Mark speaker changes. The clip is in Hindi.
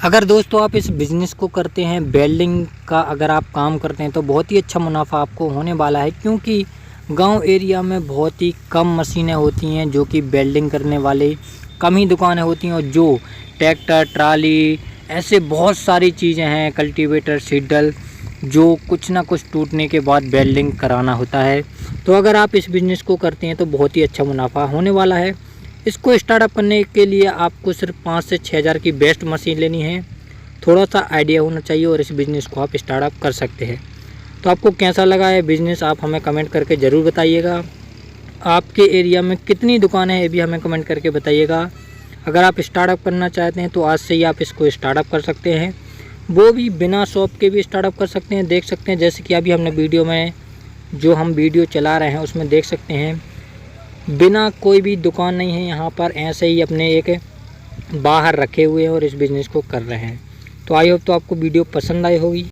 Speaker 1: अगर दोस्तों आप इस बिज़नेस को करते हैं वेल्डिंग का, अगर आप काम करते हैं तो बहुत ही अच्छा मुनाफा आपको होने वाला है, क्योंकि गांव एरिया में बहुत ही कम मशीनें होती हैं जो कि वेल्डिंग करने वाले, कम ही दुकानें होती हैं। और जो ट्रैक्टर, ट्राली, ऐसे बहुत सारी चीज़ें हैं, कल्टीवेटर, सीडल, जो कुछ ना कुछ टूटने के बाद वेल्डिंग कराना होता है। तो अगर आप इस बिज़नेस को करते हैं तो बहुत ही अच्छा मुनाफा होने वाला है। इसको स्टार्टअप करने के लिए आपको सिर्फ 5 से 6 हज़ार की बेस्ट मशीन लेनी है। थोड़ा सा आइडिया होना चाहिए और इस बिज़नेस को आप स्टार्टअप कर सकते हैं। तो आपको कैसा लगा है बिज़नेस, आप हमें कमेंट करके ज़रूर बताइएगा। आपके एरिया में कितनी दुकानें हैं ये भी हमें कमेंट करके बताइएगा। अगर आप स्टार्टअप करना चाहते हैं तो आज से ही आप इसको स्टार्टअप कर सकते हैं, वो भी बिना शॉप के भी स्टार्टअप कर सकते हैं। देख सकते हैं जैसे कि अभी हमने वीडियो में जो हम वीडियो चला रहे हैं उसमें देख सकते हैं बिना कोई भी दुकान नहीं है यहाँ पर, ऐसे ही अपने एक बाहर रखे हुए हैं और इस बिज़नेस को कर रहे हैं। तो आई होप तो आपको वीडियो पसंद आई होगी।